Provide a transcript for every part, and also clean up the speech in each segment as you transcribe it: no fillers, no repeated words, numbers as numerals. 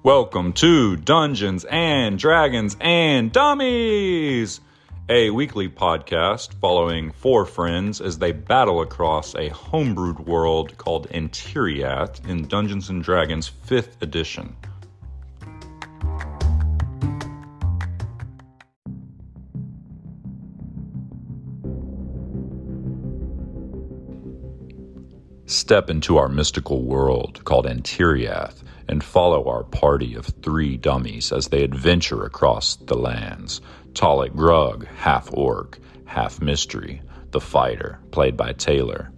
Welcome to Dungeons and Dragons and Dummies, a weekly podcast following four friends as they battle across a homebrewed world called Antiriath in Dungeons and Dragons 5th edition. Step into our mystical world called Antiriath and follow our party of three dummies as they adventure across the lands. Talik Grug, half-orc, half-mystery, the fighter, played by Taylor.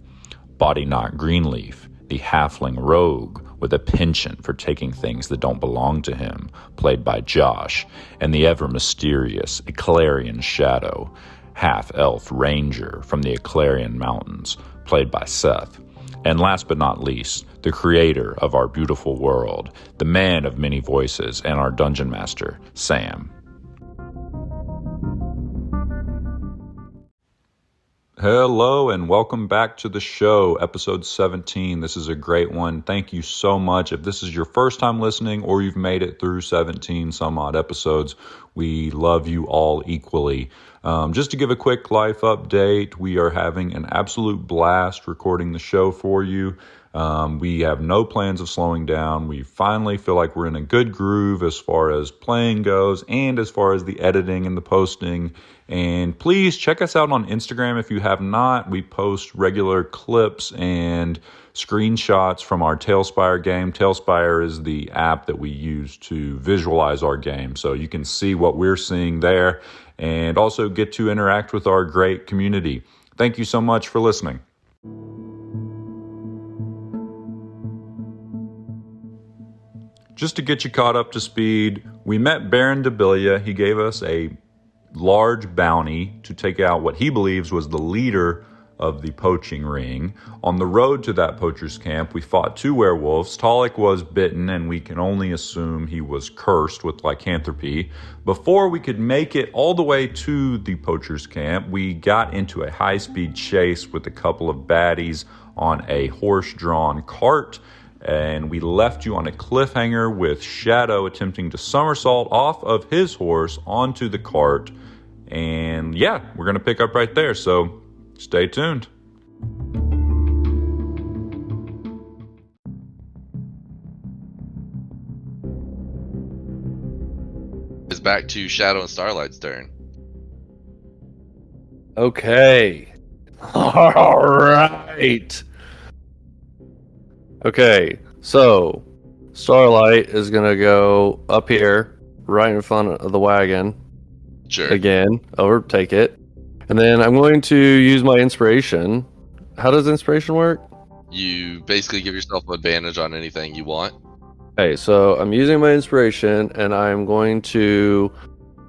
Bodyknock Greenleaf, the halfling rogue with a penchant for taking things that don't belong to him, played by Josh. And the ever-mysterious Eclarian Shadow, half-elf ranger from the Eclarian Mountains, played by Seth. And last but not least, the creator of our beautiful world, the man of many voices, and our dungeon master, Sam. Hello and welcome back to the show, episode 17. This is a great one. Thank you so much. If this is your first time listening or you've made it through 17 some odd episodes, we love you all equally. Just to give a quick life update, we are having an absolute blast recording the show for you. We have no plans of slowing down. We finally feel like we're in a good groove as far as playing goes and as far as the editing and the posting. And please check us out on Instagram if you have not. We post regular clips and screenshots from our Tailspire game. Tailspire is the app that we use to visualize our game, so you can see what we're seeing there and also get to interact with our great community. Thank you so much for listening. Just to get you caught up to speed, we met Baron Debilia. He gave us a large bounty to take out what he believes was the leader of the poaching ring. On the road to that poacher's camp, we fought two werewolves. Talik was bitten, and we can only assume he was cursed with lycanthropy. Before we could make it all the way to the poacher's camp, we got into a high-speed chase with a couple of baddies on a horse-drawn cart, and we left you on a cliffhanger with Shadow attempting to somersault off of his horse onto the cart. And yeah, we're going to pick up right there, so stay tuned. It's back to Shadow and Starlight's turn. Okay. All right. Okay, so Starlight is going to go up here, right in front of the wagon. Sure. Again, overtake it. And then I'm going to use my inspiration. How does inspiration work? You basically give yourself an advantage on anything you want. Okay, so I'm using my inspiration, and I'm going to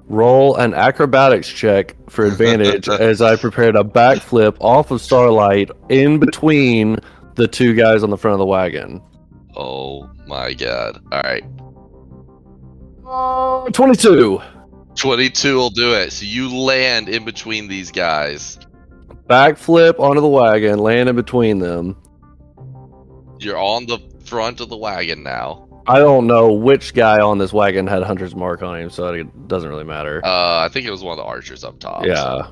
roll an acrobatics check for advantage as I prepared a backflip off of Starlight in between the two guys on the front of the wagon. Oh my god. Alright. 22. 22 will do it. So you land in between these guys. Backflip onto the wagon, land in between them. You're on the front of the wagon now. I don't know which guy on this wagon had Hunter's Mark on him, so it doesn't really matter. I think it was one of the archers up top. Yeah.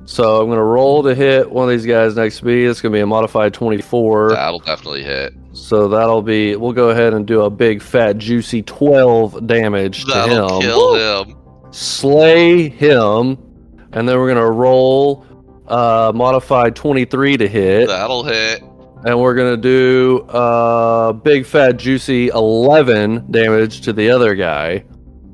So I'm going to roll to hit one of these guys next to me. It's going to be a modified 24. That'll definitely hit. So that'll be, we'll go ahead and do a big, fat, juicy 12 damage to him. That'll kill him. Slay him. And then we're going to roll modified 23 to hit. That'll hit. And we're going to do big, fat, juicy 11 damage to the other guy.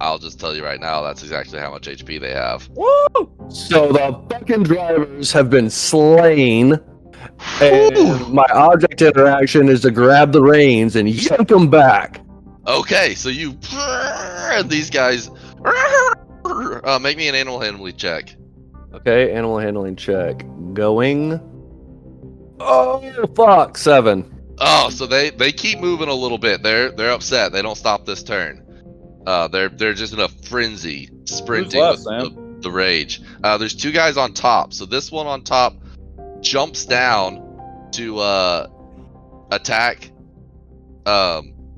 I'll just tell you right now, that's exactly how much HP they have. Woo! So the fucking drivers have been slain, and my object interaction is to grab the reins and yank them back. Okay, so you these guys make me an animal handling check. Okay, animal handling check going. Oh fuck, 7. Oh, so they keep moving a little bit. They're upset. They don't stop this turn. They're just in a frenzy, sprinting Who's with left, the rage. There's two guys on top. So this one on top jumps down to attack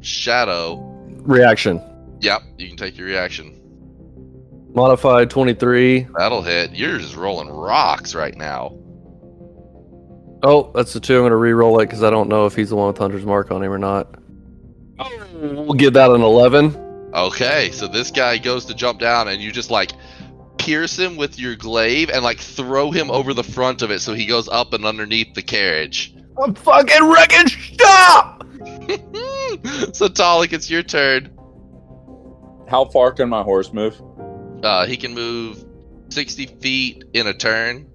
Shadow. Reaction. Yep, you can take your reaction. Modified 23. That'll hit. You're just rolling rocks right now. Oh, that's the 2. I'm going to re-roll it because I don't know if he's the one with Hunter's Mark on him or not. Oh, we'll give that an 11. Okay, so this guy goes to jump down, and you just like pierce him with your glaive and like throw him over the front of it, so he goes up and underneath the carriage. I'm fucking wrecking shop! So Talik, it's your turn. How far can my horse move? He can move 60 feet in a turn.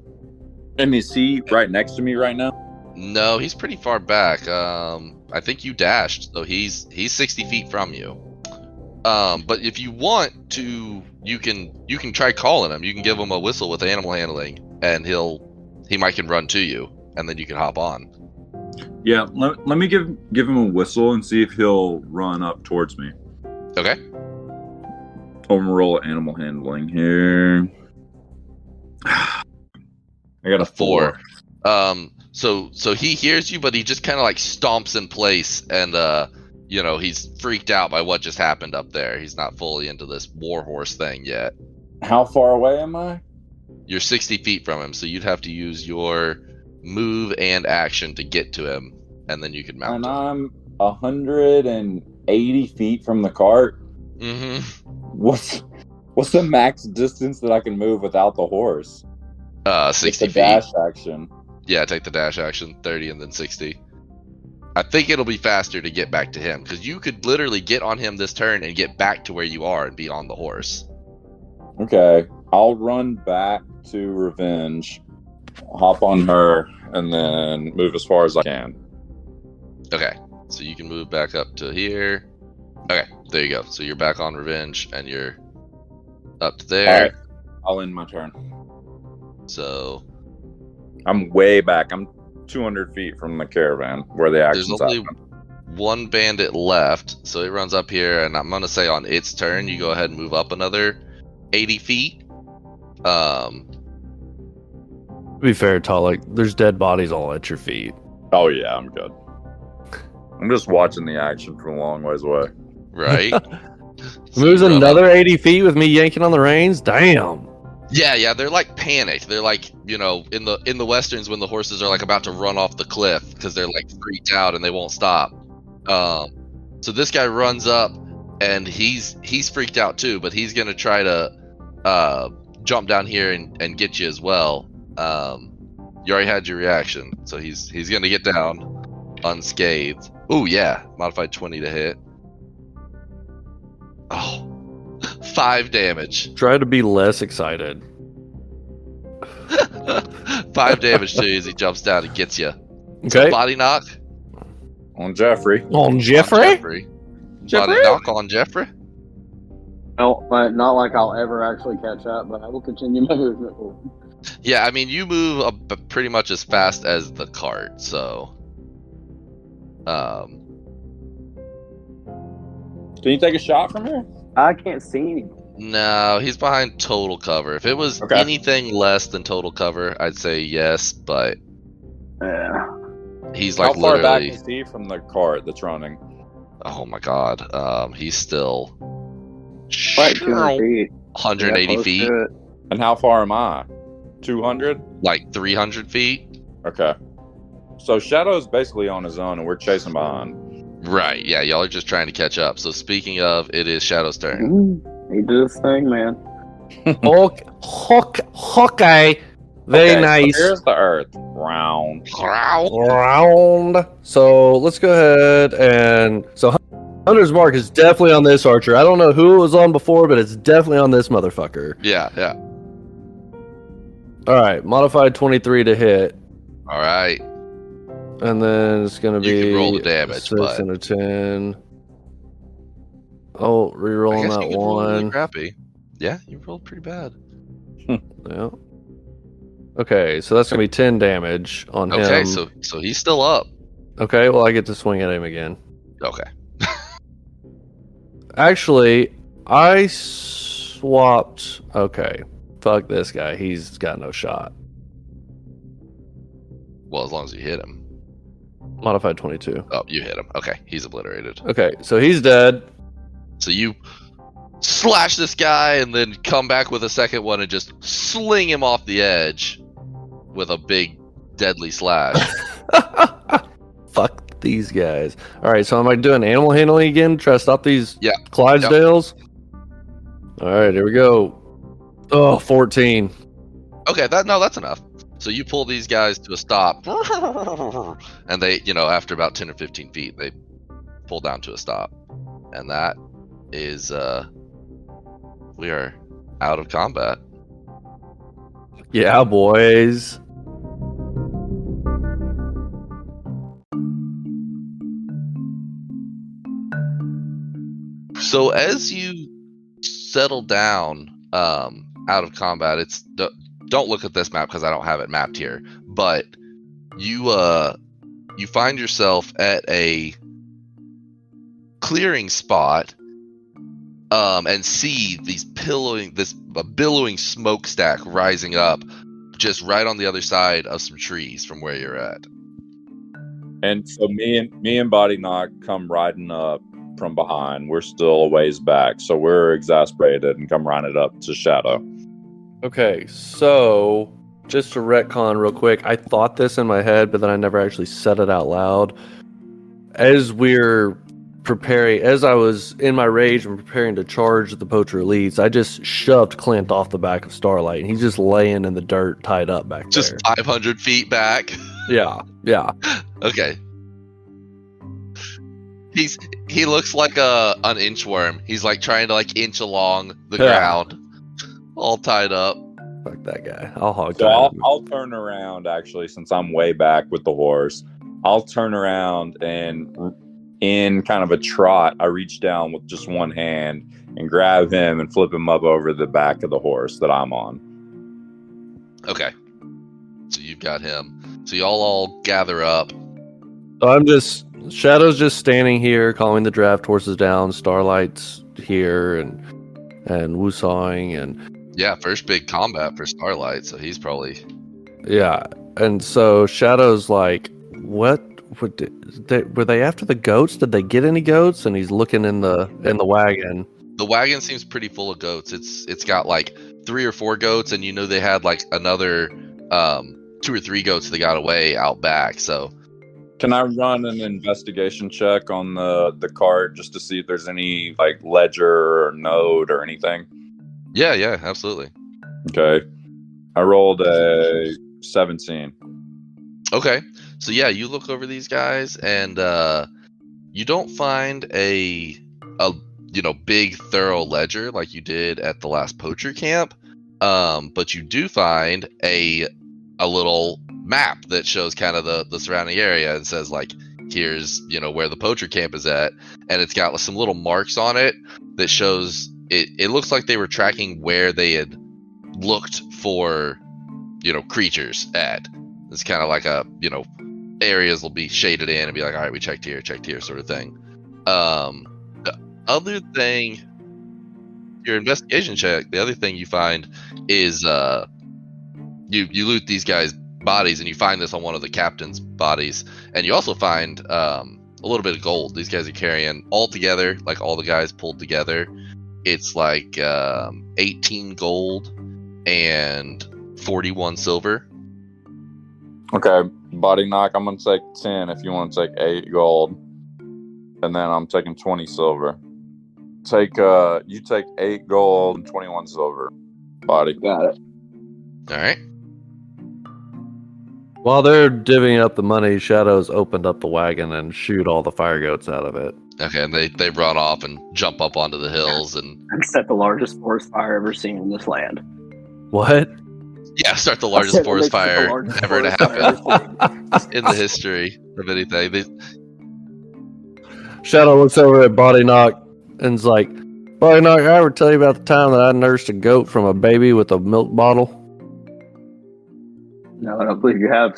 And is he right next to me right now? No, he's pretty far back. I think you dashed, so he's 60 feet from you. But if you want to, you can try calling him. You can give him a whistle with animal handling, and he might can run to you, and then you can hop on. Yeah, let me give him a whistle and see if he'll run up towards me. Okay. I'm gonna roll animal handling here. I got a 4. So he hears you, but he just kind of like stomps in place, and he's freaked out by what just happened up there. He's not fully into this warhorse thing yet. How far away am I? You're 60 feet from him, so you'd have to use your move and action to get to him, and then you can mount And him. I'm 180 feet from the cart. Mm-hmm. What's the max distance that I can move without the horse? 60 With feet. the dash action. Yeah, take the dash action, 30 and then 60. I think it'll be faster to get back to him, because you could literally get on him this turn and get back to where you are and be on the horse. Okay, I'll run back to Revenge, hop on her, and then move as far as I can. Okay, so you can move back up to here. Okay, there you go. So you're back on Revenge, and you're up to there. All right, I'll end my turn. So I'm way back. I'm 200 feet from the caravan where the there's action's only happening. one bandit left, so it runs up here, and I'm gonna say on its turn, you go ahead and move up another 80 feet. To be fair, Talik, there's dead bodies all at your feet. Oh yeah, I'm good. I'm just watching the action from a long ways away. Right? So Moves you run another up. 80 feet with me yanking on the reins? Damn. Yeah, they're like panicked. They're like, in the westerns when the horses are like about to run off the cliff because they're like freaked out and they won't stop. So this guy runs up and he's freaked out too, but he's gonna try to jump down here and get you as well. You already had your reaction, so he's gonna get down unscathed. Ooh, yeah, modified 20 to hit. Oh, 5 damage. Try to be less excited. 5 damage to you as he jumps down and gets you. Okay. Body knock On Jeffrey. On Jeffrey? Body knock on Jeffrey. No, but not like I'll ever actually catch up, but I will continue my movement. Yeah, I mean, you move pretty much as fast as the cart, so. Can you take a shot from here? I can't see anything. No, he's behind total cover. If it was Okay. anything less than total cover, I'd say yes, but Yeah. he's How like far back literally. is he from the cart that's running? Oh my god, he's still. Right, 200 feet. 180 Yeah, close feet, to it. And how far am I? 200? like 300 feet. Okay. So Shadow's basically on his own and we're chasing behind. Right, yeah, y'all are just trying to catch up. So speaking of, it is Shadow's turn. He did his thing, man. Okay. Very Okay, nice. So here's the earth. Round. Round. So let's go ahead and Hunter's Mark is definitely on this archer. I don't know who it was on before, but it's definitely on this motherfucker. Yeah. All right, modified 23 to hit, All right. and then it's gonna You be can roll the damage, 6 but- and a 10. Oh, I rerolling guess that you could roll really one. crappy. Yeah, you rolled pretty bad. Yeah. Okay, so that's gonna be 10 damage on him. Okay, so he's still up. Okay, well I get to swing at him again. Okay. Actually, I swapped. Okay, fuck this guy. He's got no shot. Well, as long as you hit him. Modified 22. Oh, you hit him. Okay, he's obliterated. Okay, so he's dead. So you slash this guy and then come back with a second one and just sling him off the edge with a big deadly slash. Fuck these guys. All right, so am I doing animal handling again? Try to stop these Yeah. Clydesdales? All right, here we go. Oh, 14. Okay, that's enough. So you pull these guys to a stop, and they, after about 10 or 15 feet, they pull down to a stop. And that is, we are out of combat. Yeah, boys. So as you settle down out of combat, don't look at this map because I don't have it mapped here, but you find yourself at a clearing spot and see this billowing smokestack rising up just right on the other side of some trees from where you're at. And so me and Body Knock come riding up from behind. We're still a ways back, so we're exasperated and come running up to Shadow. Okay, so just to retcon real quick, I thought this in my head, but then I never actually said it out loud. As I was in my rage and preparing to charge the Poacher Elites, I just shoved Clint off the back of Starlight, and he's just laying in the dirt, tied up back Just there. 500 feet back. Yeah. Okay. He looks like an inchworm. He's like trying to inch along the ground, all tied up. Fuck that guy. I'll hog So tie him. I'll turn around, actually, since I'm way back with the horse. I'll turn around and in kind of a trot, I reach down with just one hand and grab him and flip him up over the back of the horse that I'm on. Okay. So you've got him. So y'all all gather up. So Shadow's just standing here, calming the draft horses down. Starlight's here and woosawing and Yeah, first big combat for Starlight, so he's probably... yeah. And so Shadow's like, what? Were they after the goats? Did they get any goats? And he's looking in the wagon. The wagon seems pretty full of goats. It's got 3 or 4 goats, and they had another 2 or 3 goats that got away out back. So Can I run an investigation check on the cart just to see if there's any ledger or note or anything? yeah, absolutely. Okay. I rolled a 17. Okay, so yeah, you look over these guys, and you don't find a big thorough ledger like you did at the last poacher camp, but you do find a little map that shows kind of the surrounding area and says here's where the poacher camp is at, and it's got some little marks on it that shows it looks like they were tracking where they had looked for creatures at. It's kind of like areas will be shaded in and be like, all right, we checked here sort of thing. The other thing, your investigation check, the other thing you find is you loot these guys' bodies, and you find this on one of the captain's bodies, and you also find a little bit of gold. These guys are carrying all together, all the guys pulled together. It's 18 gold and 41 silver. Okay, Body Knock, I'm going to take 10 if you want to take 8 gold. And then I'm taking 20 silver. You take 8 gold and 21 silver. Body. Got it. All right. While they're divvying up the money, Shadow's opened up the wagon and shoot all the fire goats out of it. Okay, and they run off and jump up onto the hills and Set the largest forest fire ever seen in this land. What? start the largest forest fire ever to happen in the history of anything. Shadow looks over at Body Knock and's like, Body Knock, I ever tell you about the time that I nursed a goat from a baby with a milk bottle? No, I don't believe you have,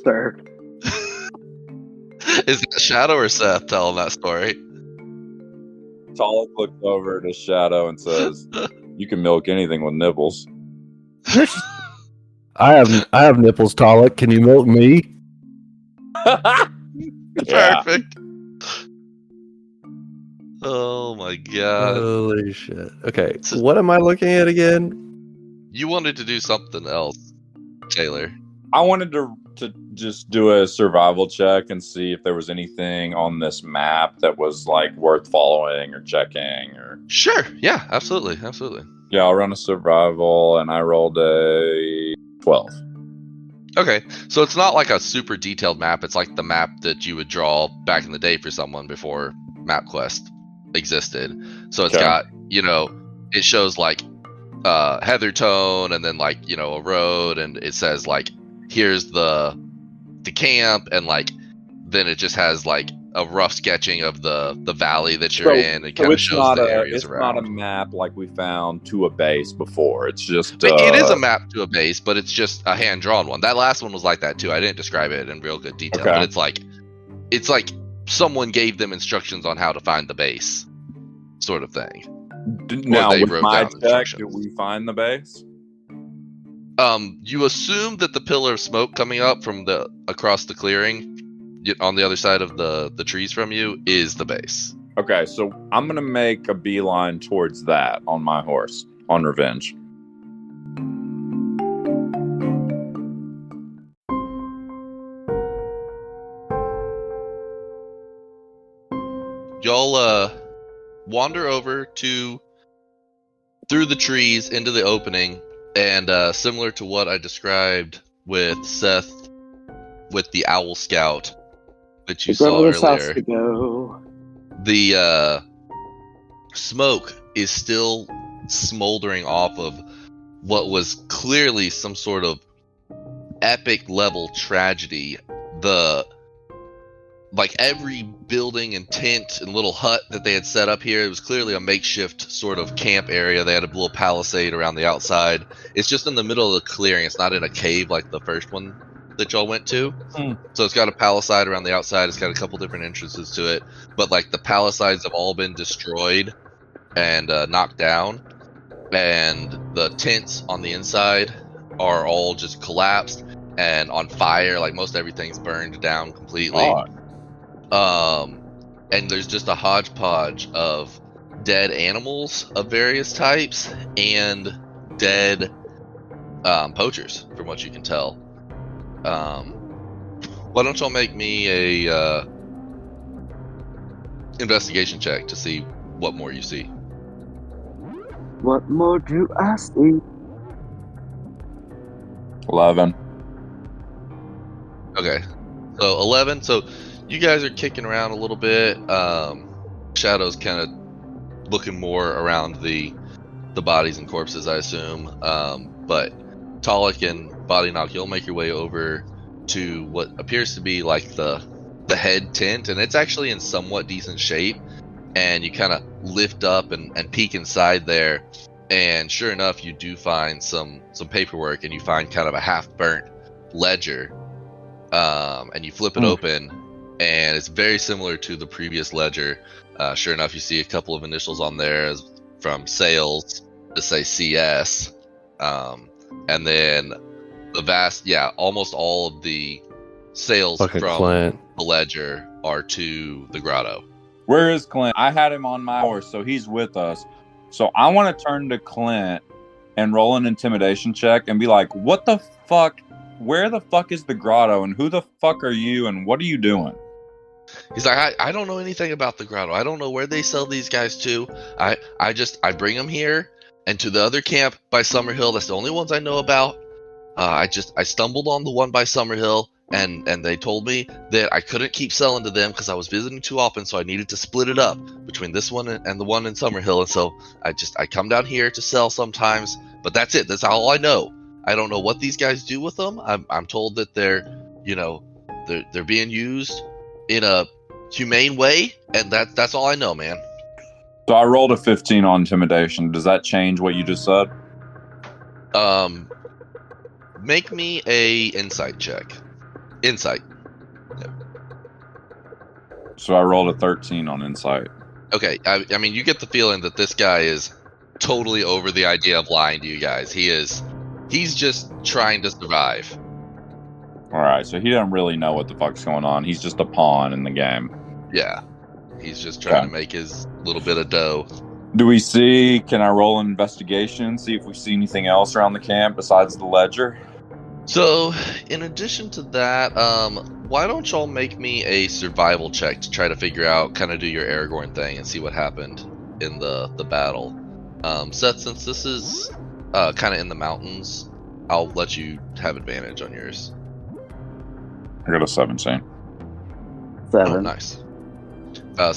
sir. Is that Shadow or Seth telling that story? Talik looks over to Shadow and says, you can milk anything with nipples. I have nipples, Talik. Can you milk me? Yeah. Perfect. Oh my god. Holy shit. Okay, So- what am I looking at again? You wanted to do something else, Taylor. I wanted to just do a survival check and see if there was anything on this map that was like worth following or checking or. Sure. Yeah, absolutely. Absolutely. Yeah, I'll run a survival, and I rolled a 12. Okay. So it's not like a super detailed map. It's like the map that you would draw back in the day for someone before MapQuest existed. So it's Okay. got, it shows like Heathertone and then like, a road, and it says like here's the camp, and like then it just has like a rough sketching of the valley that you're in, and kind of shows the areas it's around. not a map like we found to a base before. It's just It is a map to a base, but it's just a hand drawn one. That last one was like that too. I didn't describe it in real good detail, Okay. but it's like someone gave them instructions on how to find the base, sort of thing. Now they with wrote my down check. instructions. Did we find the base? You assume that the pillar of smoke coming up from across the clearing on the other side of the trees from you is the base. Okay, so I'm gonna make a beeline towards that on my horse on revenge. Y'all wander over through the trees into the opening, and similar to what I described with Seth with the owl scout that you saw Grandmother's house earlier, to go. the smoke is still smoldering off of what was clearly some sort of epic level tragedy. Like every building and tent and little hut that they had set up here, it was clearly a makeshift sort of camp area. They had a little palisade around the outside. It's just in the middle of the clearing. It's not in a cave like the first one that y'all went to. So it's got a palisade around the outside. It's got a couple different entrances to it. But like the palisades have all been destroyed and knocked down. And the tents on the inside are all just collapsed and on fire. Like most everything's burned down completely. And there's just a hodgepodge of dead animals of various types and dead poachers, from what you can tell. Why don't y'all make me a investigation check to see what more you see? What more do I see? 11. Okay, so 11. So you guys are kicking around a little bit. Shadow's kind of looking more around the bodies and corpses, I assume. But Talik and Body Knock, you'll make your way over to what appears to be like the head tent, and it's actually in somewhat decent shape. And you kind of lift up and peek inside there, and sure enough, you do find some paperwork, and you find kind of a half-burnt ledger. And you flip it open, and it's very similar to the previous ledger. Sure enough, you see a couple of initials on there from sales to say CS. And then almost all of the sales Fucking from Clint. the ledger are to the grotto. Where is Clint? I had him on my horse, so he's with us. So I want to turn to Clint and roll an intimidation check and be like, what the fuck? Where the fuck is the grotto, and who the fuck are you, and what are you doing? He's like, I don't know anything about the grotto. I don't know where they sell these guys to. I bring them here and to the other camp by Summerhill. That's the only ones I know about. I stumbled on the one by Summerhill, and they told me that I couldn't keep selling to them because I was visiting too often, so I needed to split it up between this one and the one in Summerhill. And so I come down here to sell sometimes, but that's it. That's all I know. I don't know what these guys do with them. I'm told that they're being used in a humane way, and that's all I know, man. So I rolled a 15 on intimidation. Does that change what you just said? Make me a insight check. Insight. So I rolled a 13 on insight. Okay, I mean, you get the feeling that this guy is totally over the idea of lying to you guys. He's just trying to survive. All right, so he doesn't really know what the fuck's going on. He's just a pawn in the game. Yeah. He's just trying Okay. to make his little bit of dough. Do we see? Can I roll an investigation? See if we see anything else around the camp besides the ledger? So, in addition to that, why don't y'all make me a survival check to try to figure out, kind of do your Aragorn thing and see what happened in the battle. Seth, since this is kind of in the mountains, I'll let you have advantage on yours. I got a 17. 7. Oh, nice.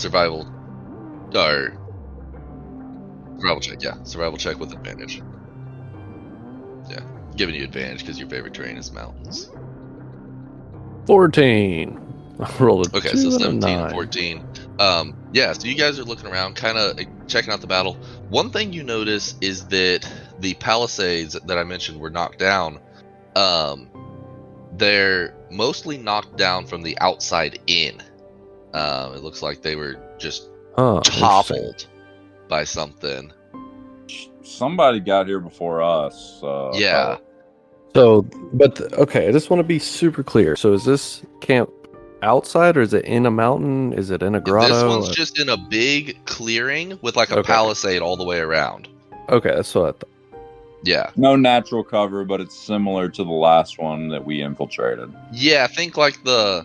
Survival check, yeah. Survival check with advantage. Yeah, giving you advantage because your favorite terrain is mountains. 14. I rolled a Okay, 2 so and a 17 and 9. 14. Yeah, so you guys are looking around, kind of checking out the battle. One thing you notice is that the palisades that I mentioned were knocked down. They're mostly knocked down from the outside in. It looks like they were just Huh, interesting. toppled by something. Somebody got here before us. Yeah. So, okay, I just want to be super clear. So, is this camp outside, or is it in a mountain? Is it in a grotto? This one's just in a big clearing with like a Okay. palisade all the way around. Okay, that's what I thought. Yeah. No natural cover, but it's similar to the last one that we infiltrated. Yeah, I think like the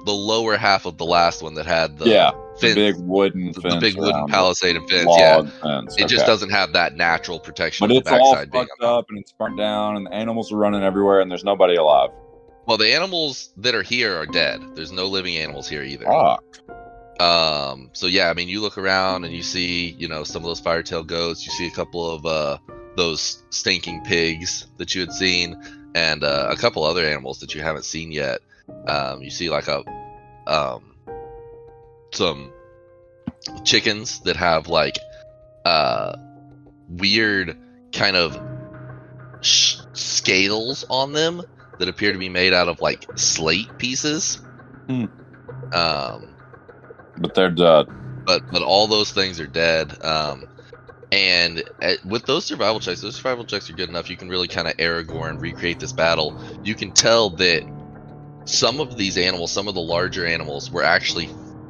lower half of the last one that had the Yeah, the fence, big wooden the fence. big wooden around it. palisade and fence. Yeah, Log fence. it just okay. doesn't have that natural protection. But on it's the all backside being fucked up and it's burnt down, and the animals are running everywhere, and there's nobody alive. Well, the animals that are here are dead. There's no living animals here either. Fuck. So yeah, I mean, you look around and you see, some of those firetail goats. You see a couple of those stinking pigs that you had seen, and a couple other animals that you haven't seen yet. You see like some chickens that have like weird kind of scales on them that appear to be made out of like slate pieces. But they're dead. But all those things are dead. And with those survival checks are good enough. You can really kind of Aragorn recreate this battle. You can tell that some of these animals, some of the larger animals, were actually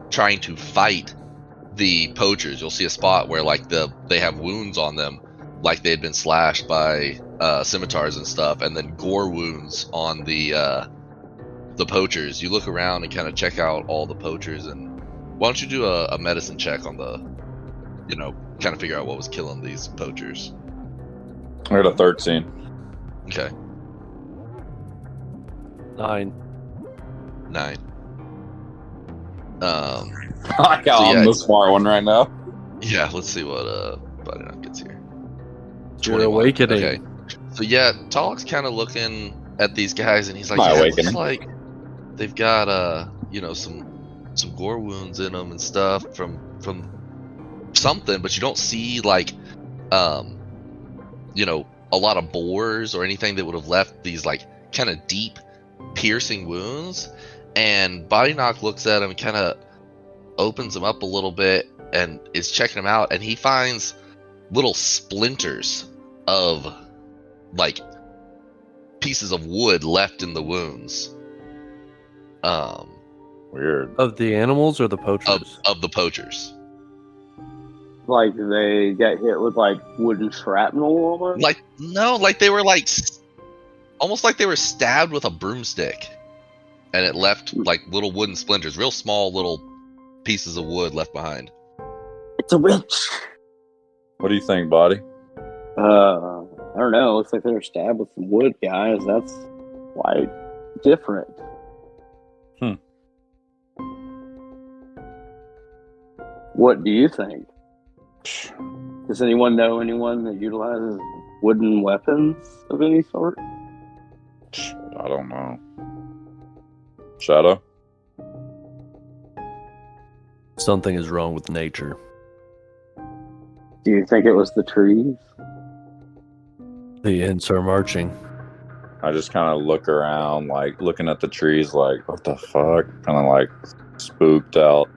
trying to fight the poachers. You'll see a spot where like they have wounds on them, like they had been slashed by scimitars and stuff, and then gore wounds on the poachers. You look around and kind of check out all the poachers, and why don't you do a medicine check on the, kind of figure out what was killing these poachers. I got a 13. Okay, 9. 9. I like how So, yeah, I'm the it's- smart one right now. Yeah, let's see what Bodyknock gets here. Your 21. awakening. Okay. So yeah, Talok's kind of looking at these guys, and he's like, My "Yeah, it looks awakening. like they've got some gore wounds in them and stuff from something, but you don't see like a lot of bores or anything that would have left these like kind of deep, piercing wounds." And Bodyknock looks at him, kind of opens him up a little bit, and is checking him out, and he finds little splinters of like pieces of wood left in the wounds Weird. Of the animals or the poachers? of the poachers. Like they got hit with like wooden shrapnel almost. Like like they were like almost like they were stabbed with a broomstick, and it left like little wooden splinters, real small little pieces of wood left behind. It's a witch. What do you think, Body? I don't know. Looks like they were stabbed with some wood, guys. That's quite different. What do you think? Does anyone know anyone that utilizes wooden weapons of any sort? I don't know. Shadow? Something is wrong with nature. Do you think it was the trees? The Ents are marching. I just kind of look around, like looking at the trees, like, what the fuck? Kind of like spooked out.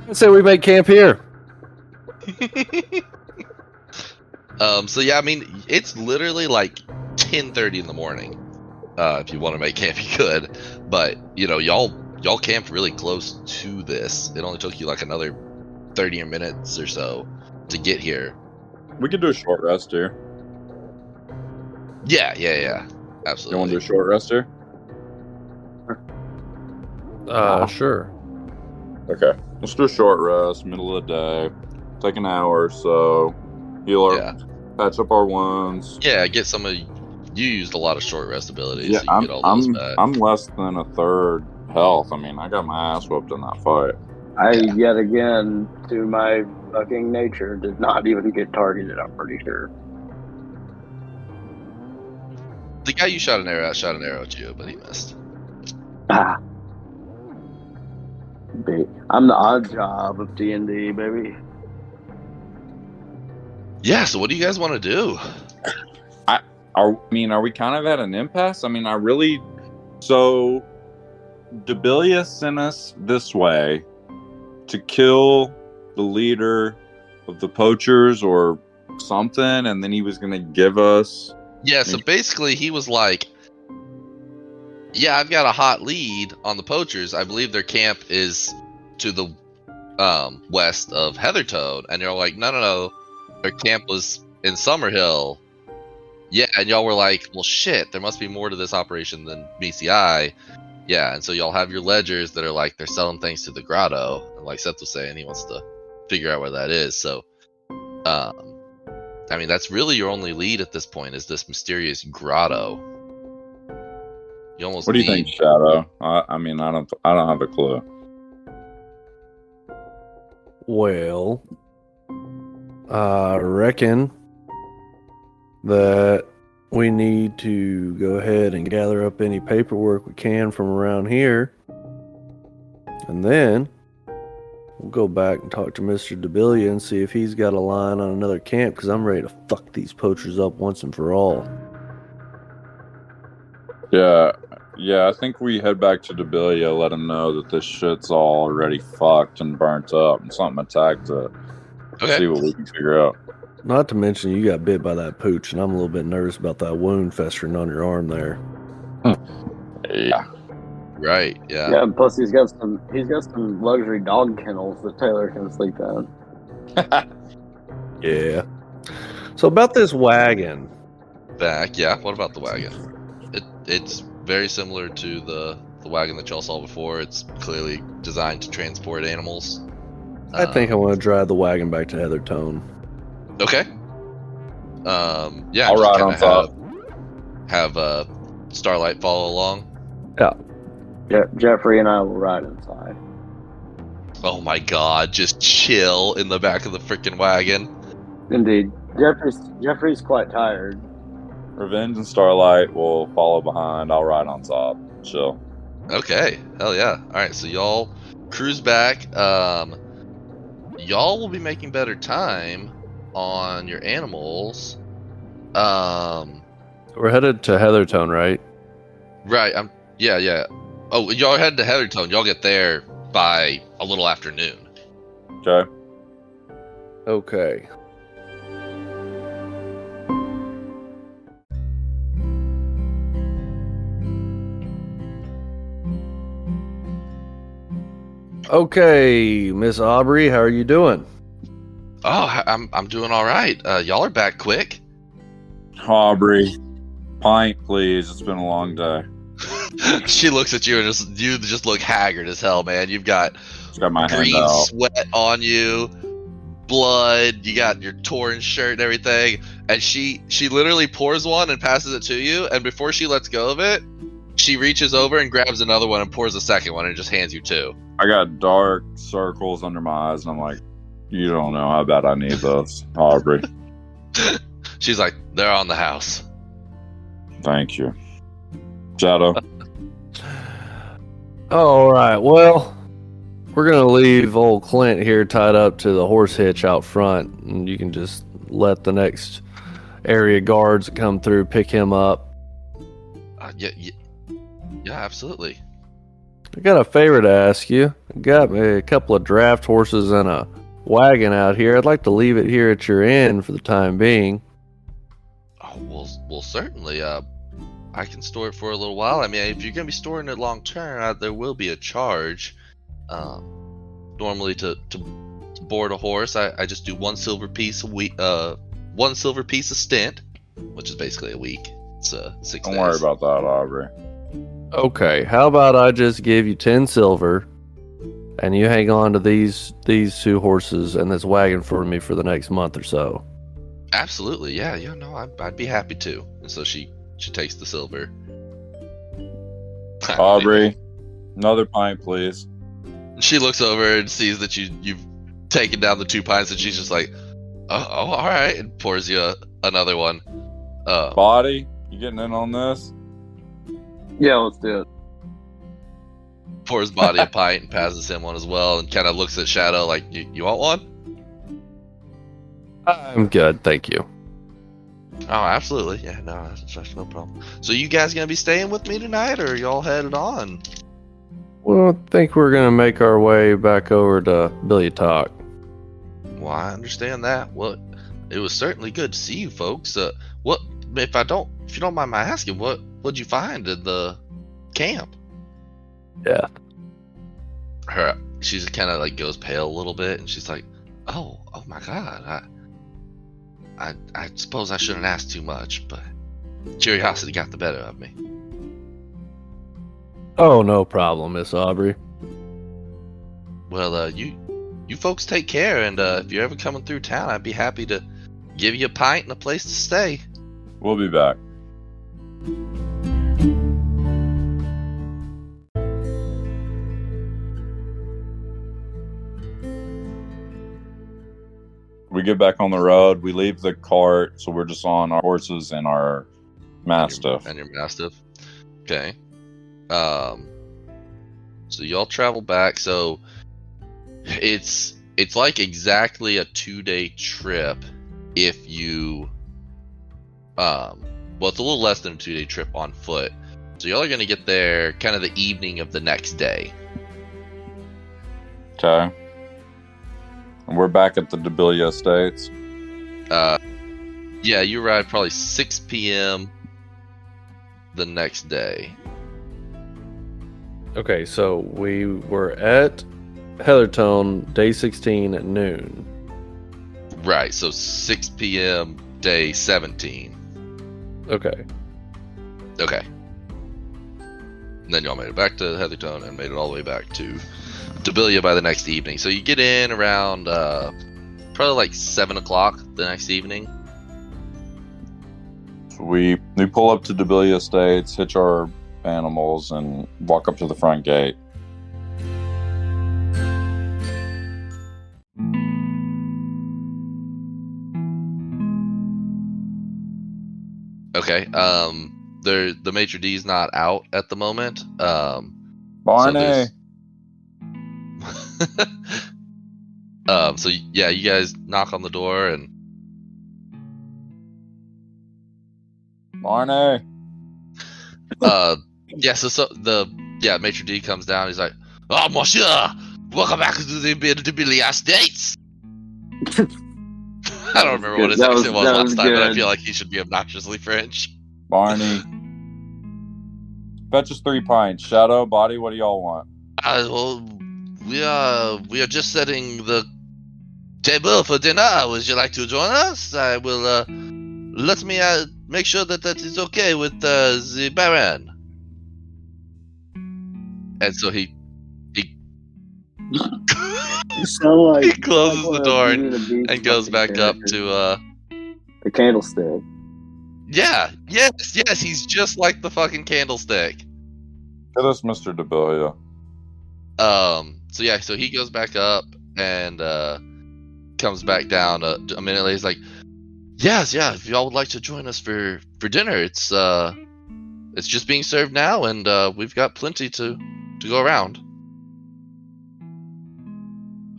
I say we make camp here. So yeah, I mean, it's literally like 10:30 in the morning. If you want to make camp, you could. But y'all y'all camped really close to this. It only took you like another 30 minutes or so to get here. We could do a short rest here. Yeah, You absolutely. want to do a short rest here? Sure. Okay. Let's do a short rest, middle of the day. Take an hour or so. Heal our, Yeah. patch up our wounds. Yeah, get some of you used a lot of short rest abilities. Yeah, so you get all those back. I'm less than a third health. I mean, I got my ass whooped in that fight. I, Yeah. yet again, to my fucking nature, did not even get targeted, I'm pretty sure. The guy you shot an arrow at you, but he missed. Ah. I'm the odd job of D&D, baby. Yeah, so what do you guys want to do? Are we kind of at an impasse? I mean, so Debilia sent us this way to kill the leader of the poachers or something, and then he was going to give us. Yeah, so basically he was like, yeah, I've got a hot lead on the poachers. I believe their camp is to the west of Heathertoad. And you're like, no. Their camp was in Summerhill. Yeah, and y'all were like, well, shit, there must be more to this operation than meets the eye. Yeah, and so y'all have your ledgers that are like, they're selling things to the grotto. And like Seth was saying, he wants to figure out where that is. So, I mean, that's really your only lead at this point, is this mysterious grotto. You almost What do you need- think, Shadow? I don't have a clue. Well, I reckon that we need to go ahead and gather up any paperwork we can from around here. And then we'll go back and talk to Mr. Debilia and see if he's got a line on another camp, because I'm ready to fuck these poachers up once and for all. Yeah, I think we head back to Debilia, let him know that this shit's all already fucked and burnt up and something attacked it. Okay. See what we can figure out. Not to mention you got bit by that pooch, and I'm a little bit nervous about that wound festering on your arm there. Yeah. Right, yeah. Yeah, and plus he's got some luxury dog kennels that Taylor can sleep in. Yeah. So about this wagon. Back, yeah. What about the wagon? It's very similar to the wagon that y'all saw before. It's clearly designed to transport animals. I think I want to drive the wagon back to Heathertone. Okay. Yeah. I'll just ride kinda on top. Have Starlight follow along. Jeffrey and I will ride inside. Oh my god! Just chill in the back of the freaking wagon. Indeed. Jeffrey's quite tired. Revenge and Starlight will follow behind. I'll ride on top. Chill. Okay. Hell yeah! All right. So y'all cruise back. Y'all will be making better time on your animals. We're headed to Heathertone, right? Right. Yeah. Oh, y'all head to Heathertone. Y'all get there by a little after noon. Okay. Okay. Okay, Miss Aubrey, how are you doing? Oh, I'm doing all right. Y'all are back quick. Aubrey, pint, please. It's been a long day. She looks at you and you just look haggard as hell, man. You've got Just got my hand green out. sweat on you, blood. You got your torn shirt and everything. And she literally pours one and passes it to you. And before she lets go of it, she reaches over and grabs another one and pours a second one and just hands you two. I got dark circles under my eyes, and I'm like, you don't know how bad I need this, Aubrey. She's like, they're on the house. Thank you. Shadow. All right, well, we're going to leave old Clint here tied up to the horse hitch out front, and you can just let the next area guards that come through pick him up. Yeah, absolutely. I got a favor to ask you. I got me a couple of draft horses and a wagon out here. I'd like to leave it here at your inn for the time being. Oh, well, certainly. I I can store it for a little while. I mean, if you're gonna be storing it long term, there will be a charge. Normally to board a horse, I just do 1 silver piece a week. 1 silver piece a stint, which is basically a week. It's 6 Don't days. worry about that, Aubrey. Okay, how about I just give you 10 silver, and you hang on to these 2 horses and this wagon for me for the next month or so. Absolutely, yeah. No, I'd be happy to. And so she takes the silver. Aubrey, another pint, please. She looks over and sees that you've taken down the 2 pints, and she's just like, oh, all right, and pours you another one. Body, you getting in on this? Yeah, let's do it. Pours Body a pint and passes him one as well, and kind of looks at Shadow like, you want one? I'm good, thank you. Oh, absolutely. Yeah, no, that's no problem. So you guys gonna be staying with me tonight, or are y'all headed on? Well, I think we're going to make our way back over to Billy Talk. Well, I understand that. Well, it was certainly good to see you folks. What if you don't mind my asking, what'd you find in the camp? Yeah. She's kind of like goes pale a little bit, and she's like, oh my god, I suppose I shouldn't ask too much, but curiosity got the better of me. Oh, no problem, Miss Aubrey. Well, you folks take care, and if you're ever coming through town, I'd be happy to give you a pint and a place to stay. We'll be back. We get back on the road. We leave the cart, so we're just on our horses and our mastiff. And your mastiff. Okay. So y'all travel back. So it's like exactly a 2-day trip if you well, it's a little less than a 2-day trip on foot. So y'all are gonna get there kind of the evening of the next day. Okay. And we're back at the Debilia Estates. Yeah, you arrive probably 6 p.m. the next day. Okay, so we were at Heathertone, day 16 at noon. Right, so 6 p.m. day 17. Okay. Okay. And then y'all made it back to Heathertone and made it all the way back to Debilia by the next evening. So you get in around probably like 7 o'clock the next evening. So we pull up to Debilia Estates, hitch our animals, and walk up to the front gate. Okay. The maitre d's not out at the moment. Barney! So yeah, you guys knock on the door and Barney! yeah, so maitre d comes down. He's like, oh monsieur, welcome back to the Debilia Estates. I don't remember what his accent was last time, but I feel like he should be obnoxiously French. Barney. Fetch us 3 pints. Shadow, Body, what do y'all want? Well, we are just setting the table for dinner. Would you like to join us? I will let me make sure that is okay with the Baron. And so he You sound like he closes the door and goes back up to the candlestick. Yeah, yes, he's just like the fucking candlestick. Get us Mr. Debilia. So he goes back up and comes back down a minute later. He's like, yes, yeah, if y'all would like to join us for dinner, it's just being served now, and we've got plenty to go around.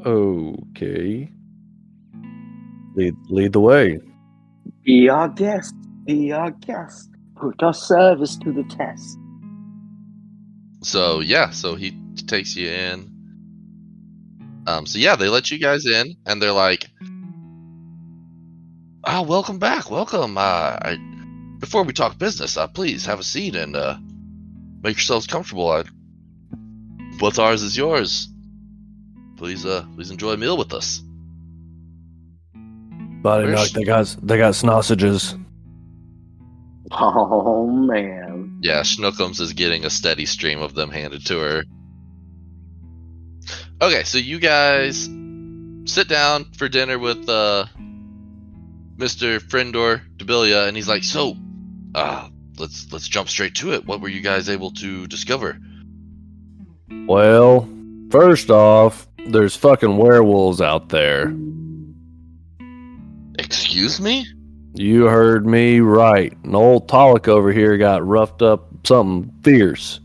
Okay. Lead the way. Be our guest. Be our guest. Put our service to the test. So he takes you in. They let you guys in, and they're like, "Oh, welcome back, welcome. before we talk business, please have a seat and make yourselves comfortable. What's ours is yours. Please enjoy a meal with us. Body knock, they got sausages. Oh man. Yeah, Schnookums is getting a steady stream of them handed to her. Okay, so you guys sit down for dinner with Mr. Frendor Debilia, and he's like, so, let's jump straight to it. What were you guys able to discover? Well, first off, there's fucking werewolves out there. Excuse me? You heard me right. An old Talik over here got roughed up something fierce.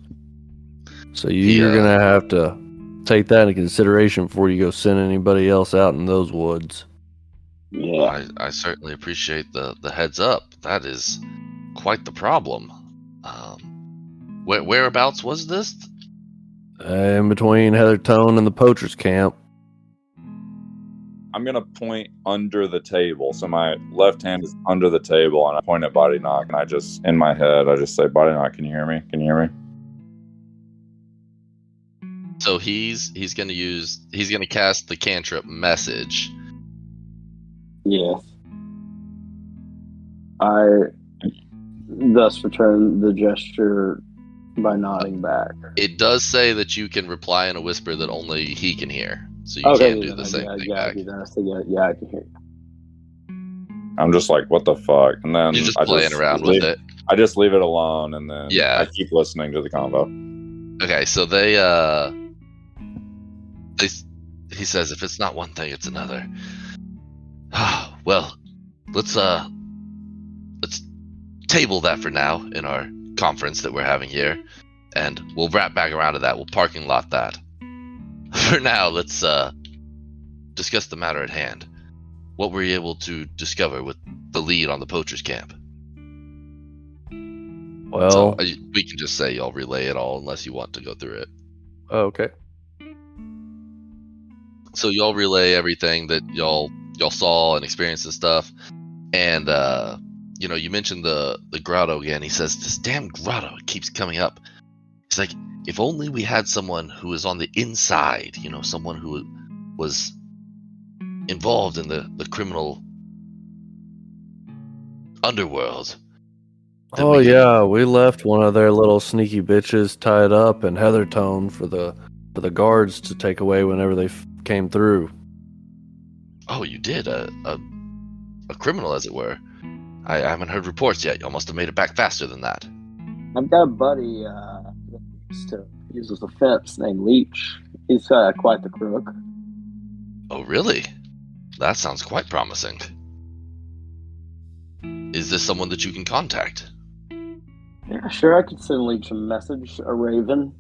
So you're going to have to take that into consideration before you go send anybody else out in those woods. Yeah. Well, I certainly appreciate the heads up. That is quite the problem. Whereabouts was this? In between Heathertone and the poacher's camp. I'm going to point under the table. So my left hand is under the table, and I point at Body Knock, and in my head, I just say, Body Knock, can you hear me? Can you hear me? So he's going to cast the cantrip message. Yes. I thus return the gesture by nodding back. It does say that you can reply in a whisper that only he can hear. So you can't do the same thing back. Yeah, I can hear you. I'm just like, what the fuck? And then You're just playing around with it. I just leave it alone, and then Yeah. I keep listening to the convo. Okay, so he says, if it's not one thing, it's another. Well, let's table that for now in our conference that we're having here, and we'll wrap back around to that. We'll parking lot that. For now, let's discuss the matter at hand. What were you able to discover with the lead on the poacher's camp? Well, So, we can just say y'all relay it all unless you want to go through it. okay. So y'all relay everything that y'all saw and experienced and stuff. And you mentioned the grotto again. He says, this damn grotto, it keeps coming up. He's like, if only we had someone who was on the inside, someone who was involved in the criminal underworld. Oh yeah, we left one of their little sneaky bitches tied up in Heathertone for the guards to take away whenever they came through. Oh, you did? A criminal, as it were. I haven't heard reports yet. Y'all must have made it back faster than that. I've got a buddy that used to use as a fence named Leech. He's quite the crook. Oh, really? That sounds quite promising. Is this someone that you can contact? Yeah, sure, I could send Leech a message, a raven.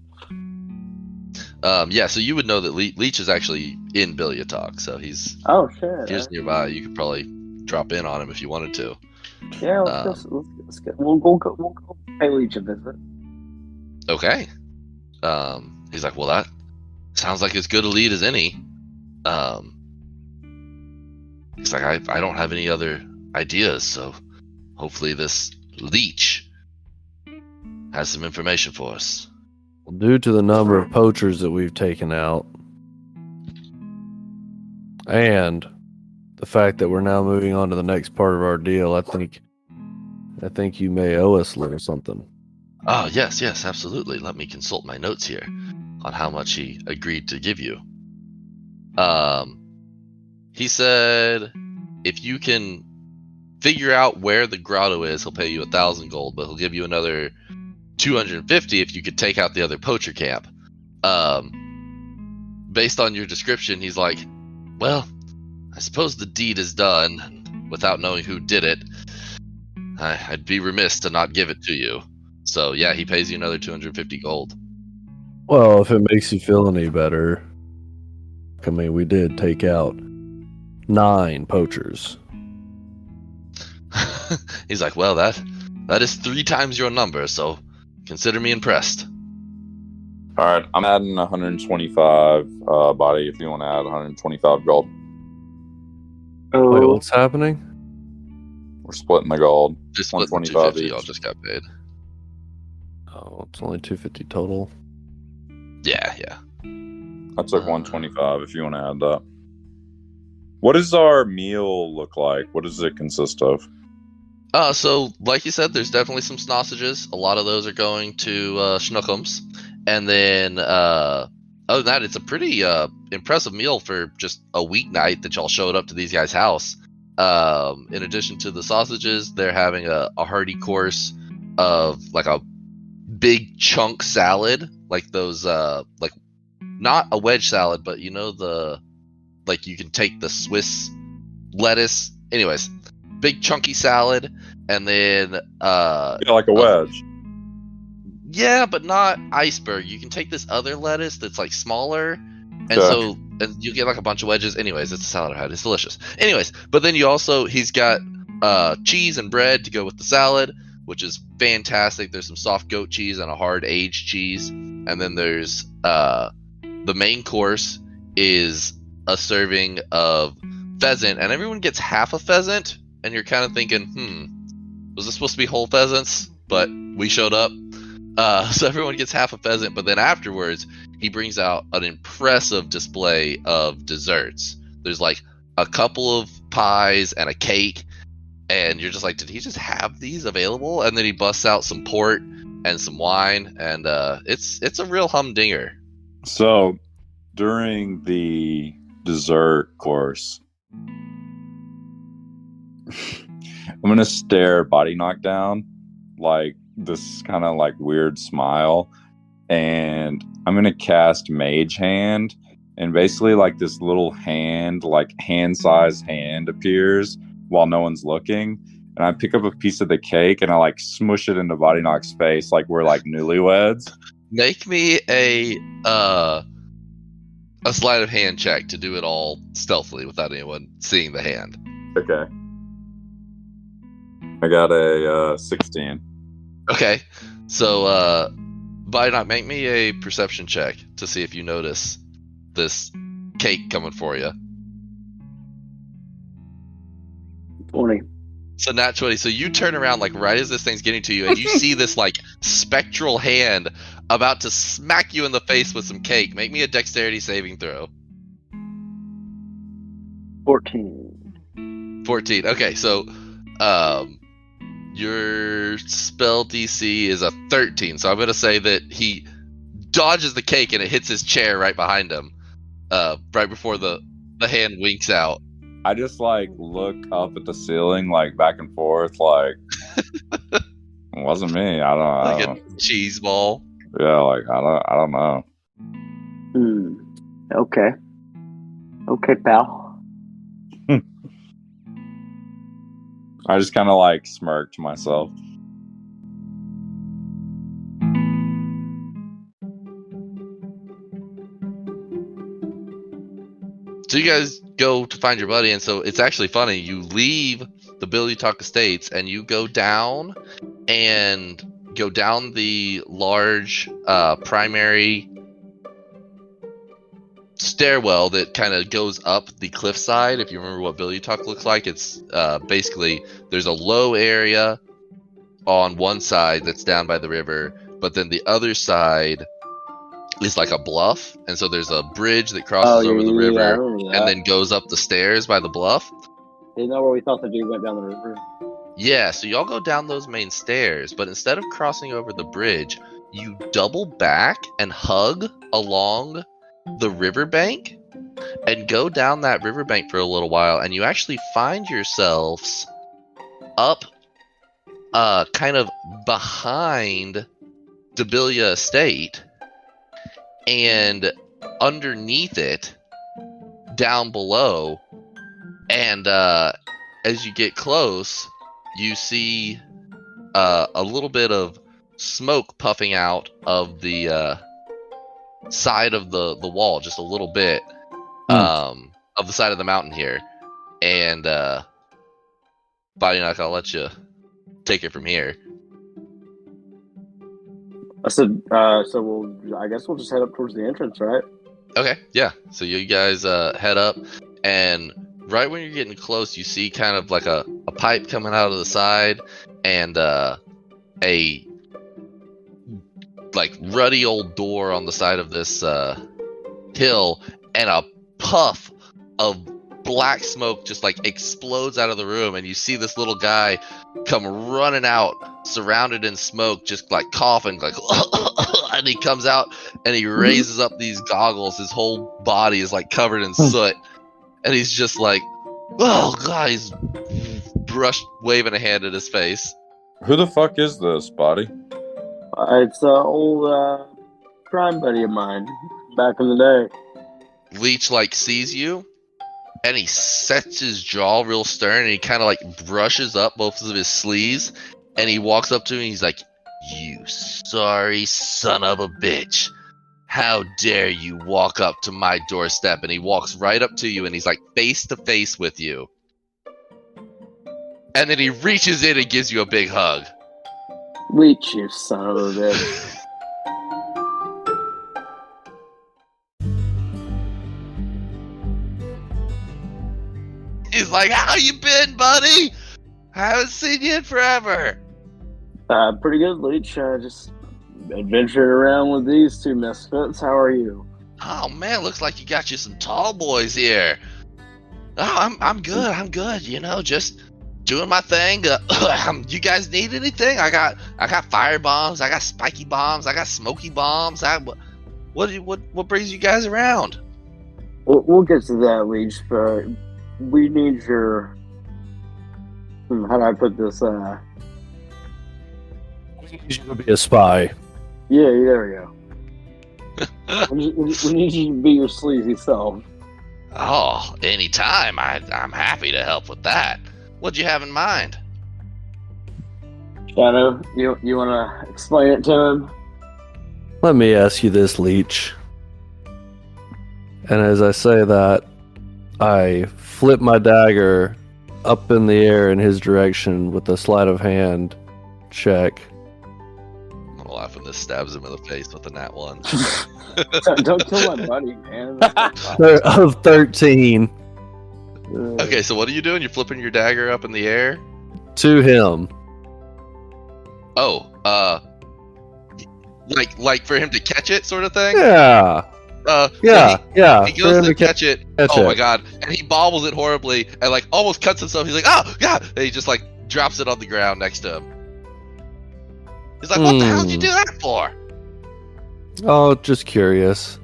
Yeah, so you would know that Leech is actually in Biliatok, so he's Sure. here's nearby. You could probably drop in on him if you wanted to. Yeah, let's go. We'll go pay Leech a visit. Okay. He's like, well, that sounds like as good a lead as any. He's like, I don't have any other ideas, so hopefully this Leech has some information for us. Due to the number of poachers that we've taken out, and the fact that we're now moving on to the next part of our deal, I think you may owe us a little something. Oh, yes, absolutely. Let me consult my notes here on how much he agreed to give you. He said if you can figure out where the grotto is, he'll pay you 1,000 gold, but he'll give you another 250 if you could take out the other poacher camp. Based on your description, he's like, well, I suppose the deed is done, and without knowing who did it, I'd be remiss to not give it to you. So yeah, he pays you another 250 gold. Well, if it makes you feel any better, I mean, we did take out 9 poachers. He's like, well, that is 3 times your number, so consider me impressed. All right, I'm adding 125 body if you want to add 125 gold. Wait, what's happening? We're splitting the gold. Just split the 125 250. Y'all each. just got paid. Oh, it's only 250 total. Yeah. I took 125 if you want to add that. What does our meal look like? What does it consist of? So like you said, there's definitely some sausages. A lot of those are going to Schnookums. And then other than that, it's a pretty impressive meal for just a weeknight that y'all showed up to these guys' house. In addition to the sausages, they're having a hearty course of like a big chunk salad, like those like not a wedge salad, but you know the like you can take the Swiss lettuce. Anyways, big chunky salad, and then Yeah, like a wedge. yeah, but not iceberg. You can take this other lettuce that's like smaller, and Okay. so and you get like a bunch of wedges. Anyways, it's a salad I had. It's delicious. Anyways, but then he's got cheese and bread to go with the salad, which is fantastic. There's some soft goat cheese and a hard aged cheese, and then there's the main course is a serving of pheasant, and everyone gets half a pheasant, and you're kind of thinking, was this supposed to be whole pheasants? But we showed up. So everyone gets half a pheasant, but then afterwards, he brings out an impressive display of desserts. There's like a couple of pies and a cake, and you're just like, did he just have these available? And then he busts out some port and some wine, and it's a real humdinger. So during the dessert course, I'm gonna stare Body Knockdown like this kind of like weird smile, and I'm gonna cast Mage Hand, and basically like this little hand, like hand-sized hand appears while no one's looking, and I pick up a piece of the cake and I like smush it into Body Knock's face like we're like newlyweds. Make me a sleight of hand check to do it all stealthily without anyone seeing the hand. Okay. I got a 16. Okay, so Body Knock, make me a perception check to see if you notice this cake coming for you. 20. So nat 20. So you turn around like right as this thing's getting to you, and you see this like spectral hand about to smack you in the face with some cake. Make me a dexterity saving throw. 14. 14. Okay, so your spell DC is a 13. So I'm gonna say that he dodges the cake and it hits his chair right behind him, right before the hand winks out. I just like look up at the ceiling, like back and forth, like it wasn't me. I Like don't. a cheese ball. Yeah, like I don't know. Okay. Okay, pal. I just kind of like smirked to myself. So you guys go to find your buddy, and so it's actually funny. You leave the Billy Talk Estates, and you go down the large primary stairwell that kind of goes up the cliffside. If you remember what Billy Talk looks like, it's basically there's a low area on one side that's down by the river, but then the other side is like a bluff, and so there's a bridge that crosses over the river and then goes up the stairs by the bluff. Isn't that where we thought the dude went down the river? Yeah, so y'all go down those main stairs, but instead of crossing over the bridge, you double back and hug along the riverbank and go down that riverbank for a little while, and you actually find yourselves up kind of behind Debilia Estate, and underneath it, down below, and as you get close, you see a little bit of smoke puffing out of the side of the wall, just a little bit of the side of the mountain here. And Body Knock, I'll let you take it from here. I said, I guess we'll just head up towards the entrance, right? Okay, yeah. So you guys head up, and right when you're getting close, you see kind of like a a pipe coming out of the side, and a like ruddy old door on the side of this hill, and a puff of black smoke just like explodes out of the room, and you see this little guy come running out, surrounded in smoke, just like coughing, like and he comes out and he raises up these goggles. His whole body is like covered in soot, and he's just like, oh god, he's waving a hand at his face. Who the fuck is this, Body? It's an old crime buddy of mine back in the day. Leech like sees you, and he sets his jaw real stern, and he kind of like brushes up both of his sleeves, and he walks up to me, and he's like, "You sorry son of a bitch. How dare you walk up to my doorstep?" And he walks right up to you, and he's like face to face with you. And then he reaches in and gives you a big hug. Leech, you son of a bitch. He's like, "How you been, buddy? Haven't seen you in forever." Pretty good, Leech. Just adventuring around with these two misfits. How are you? Oh man, looks like you got you some tall boys here. Oh, I'm good. You know, just doing my thing. You guys need anything? I got fire bombs. I got spiky bombs. I got smoky bombs. What brings you guys around? We'll get to that, Leech. But we need your. How do I put this? We need you to be a spy. Yeah, there we go. we need you to be your sleazy self. Oh, anytime. I'm happy to help with that. What'd you have in mind? Shadow, you want to explain it to him? Let me ask you this, Leech. And as I say that, I flip my dagger up in the air in his direction with a sleight of hand check. I'm gonna laugh when this stabs him in the face with a nat 1. Don't kill my buddy, man. Of 13. Okay, so what are you doing? You're flipping your dagger up in the air? To him. Oh, like for him to catch it, sort of thing? Yeah. Yeah. He goes to catch it. Oh my god. And he bobbles it horribly and like almost cuts himself. He's like, oh god. And he just like drops it on the ground next to him. He's like, what the hell did you do that for? Oh, just curious.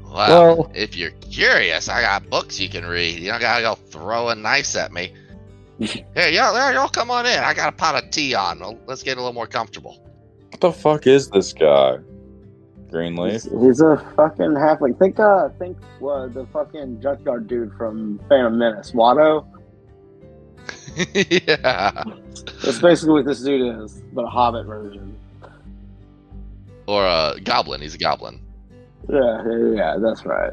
Well, if you're curious, I got books you can read. You don't gotta go throwing knives at me. Here, y'all come on in. I got a pot of tea on. Let's get a little more comfortable. What the fuck is this guy? Greenleaf? He's a fucking halfling. Think the fucking junkyard dude from Phantom Menace, Watto. Yeah. That's basically what this dude is, but a hobbit version. Or a goblin. He's a goblin. Yeah, that's right.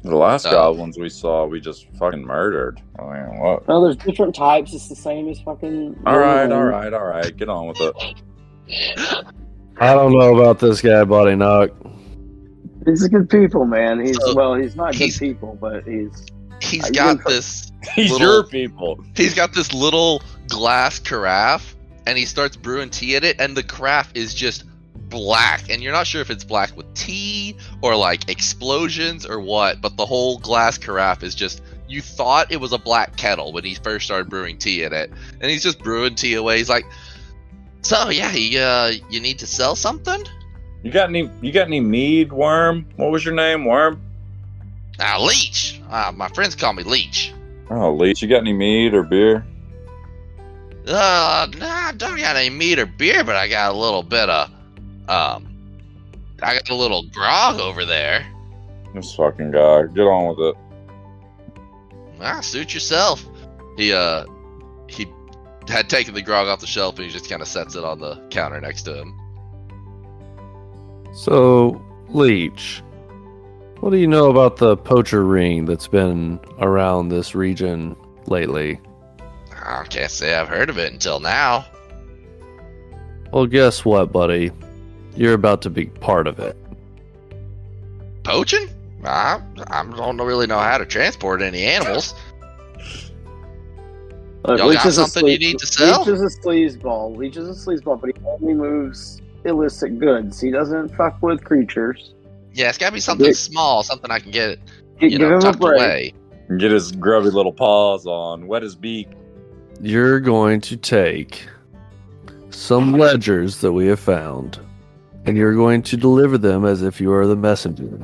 The last goblins we saw, we just fucking murdered. I mean, what? No, there's different types. It's the same as fucking. All right. Get on with it. I don't know about this guy, Buddy Knock. He's a good people, man. He's not good people, but he's got this. He's your people. He's got this little glass carafe, and he starts brewing tea in it, and the carafe is just black, and you're not sure if it's black with tea or like explosions or what, but the whole glass carafe is just, you thought it was a black kettle when he first started brewing tea in it, and he's just brewing tea away. He's like, so yeah, you need to sell something? You got any mead, Worm? What was your name, Worm? Leech. My friends call me Leech. Oh, Leech, you got any mead or beer? Nah, I don't got any meat or beer, but I got a little bit of I got a little grog over there. This fucking guy. Get on with it. Suit yourself. He had taken the grog off the shelf, and he just kind of sets it on the counter next to him. So, Leech, what do you know about the poacher ring that's been around this region lately? I can't say I've heard of it until now. Well, guess what, buddy? You're about to be part of it. Poaching? I don't really know how to transport any animals. Y'all got something you need to sell? Leech is a sleazeball, but he only moves illicit goods. He doesn't fuck with creatures. Yeah, it's got to be something small, something I can get, Give him tucked a break. away. Get his grubby little paws on, wet his beak. You're going to take some ledgers that we have found, and you're going to deliver them as if you are the messenger